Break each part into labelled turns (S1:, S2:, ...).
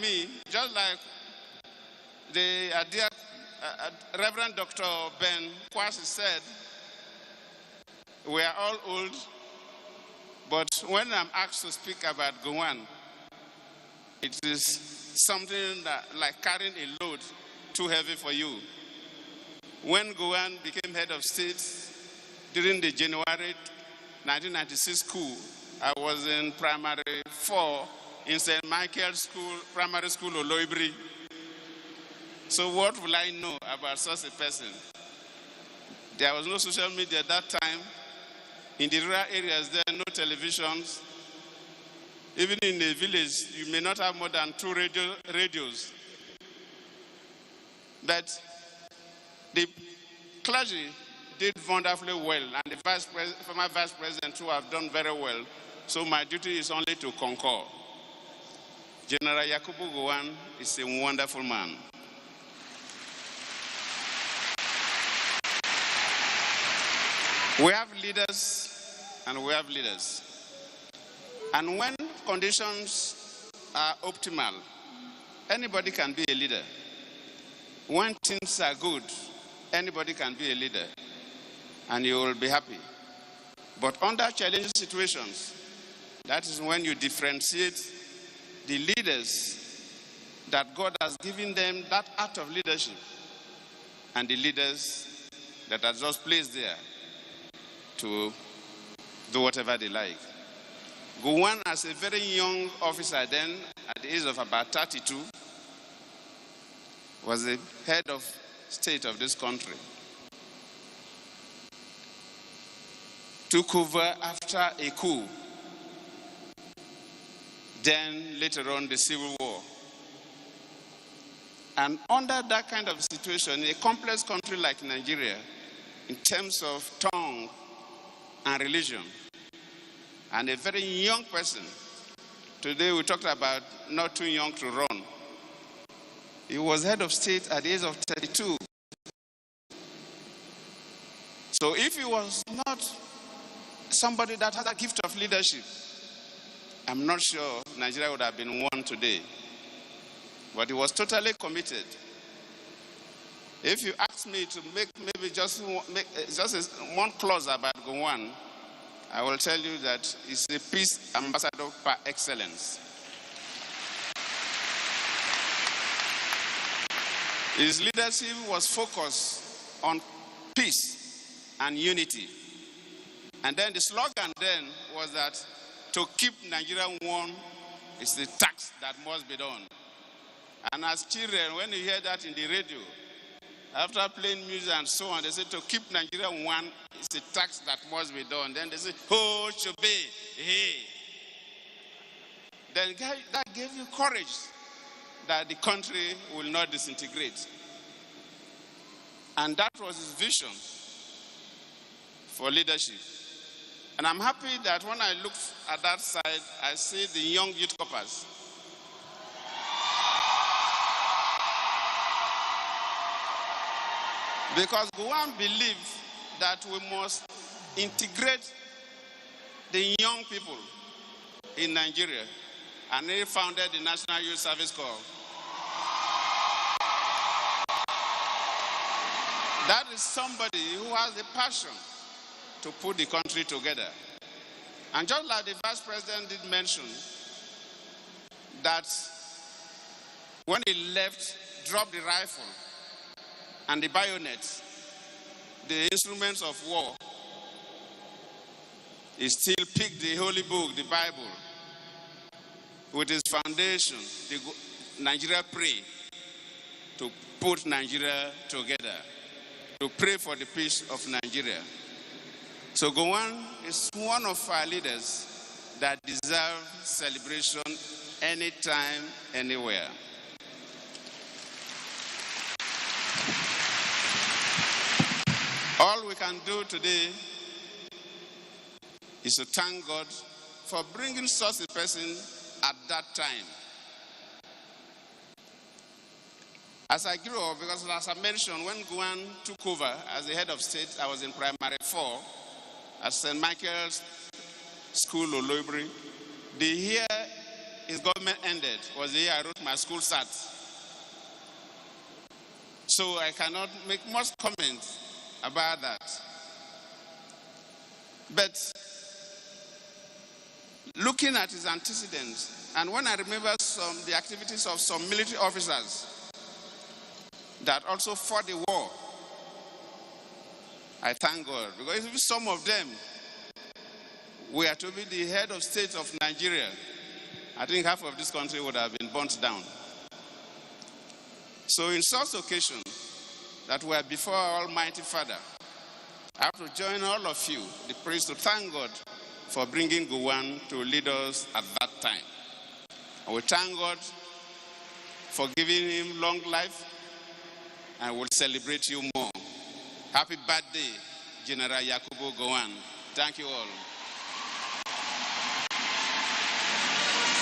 S1: me, just like the dear Reverend Dr. Ben Kwasi said, we are all old, but when I'm asked to speak about Gowon, it is something that, like carrying a load too heavy for you. When Gowon became head of state during the January 1996 coup, I was in primary 4 in St. Michael's School, Primary School, Oloibri. So what will I know about such a person? There was no social media at that time. In the rural areas, there are no televisions. Even in the village, you may not have more than 2 radios. But the clergy did wonderfully well, and the former vice president too have done very well. So my duty is only to concur. General Yakubu Gowon is a wonderful man. We have leaders and we have leaders. And when conditions are optimal, anybody can be a leader. When things are good, anybody can be a leader, and you will be happy. But under challenging situations, that is when you differentiate the leaders that God has given them that art of leadership and the leaders that are just placed there to do whatever they like. Gowon, as a very young officer then, at the age of about 32, was the head of state of this country. Took over after a coup. Then later on the Civil War. And under that kind of situation, in a complex country like Nigeria, in terms of tongue and religion, and a very young person, today we talked about not too young to run. He was head of state at the age of 32. So if he was not somebody that had a gift of leadership, I'm not sure Nigeria would have been one today. But he was totally committed. If you ask me to make maybe just one clause about Gowon, I will tell you that he's a peace ambassador par excellence. His leadership was focused on peace and unity. And then the slogan then was that to keep Nigeria one is the tax that must be done. And as children, when you hear that in the radio, after playing music and so on, they say to keep Nigeria one is the tax that must be done. Then they say, oh, should be, hey. Then that gave you courage that the country will not disintegrate. And that was his vision for leadership. And I'm happy that when I look at that side, I see the young youth corpers. Because Gowon believes that we must integrate the young people in Nigeria. And he founded the National Youth Service Corps. That is somebody who has the passion to put the country together. And just like the vice president did mention, that when he left, dropped the rifle and the bayonet, the instruments of war, he still picked the holy book, the Bible, with his foundation, the Nigeria Pray, to put Nigeria together, to pray for the peace of Nigeria. So Gowon is one of our leaders that deserve celebration anytime, anywhere. All we can do today is to thank God for bringing such a person at that time. As I grew up, because as I mentioned, when Gowon took over as the head of state, I was in primary 4 at St. Michael's School, Oloibri. The year his government ended was the year I wrote my school SAT. So I cannot make much comment about that. But looking at his antecedents, and when I remember the activities of some military officers that also fought the war, I thank God, because if some of them were to be the head of state of Nigeria, I think half of this country would have been burnt down. So in such occasion that we are before our Almighty Father, I have to join all of you, the priest, to thank God for bringing Gowon to lead us at that time. And we thank God for giving him long life, and we'll celebrate you more. Happy birthday, General Yakubu Gowon. Thank you all.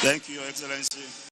S2: Thank you, Your Excellency.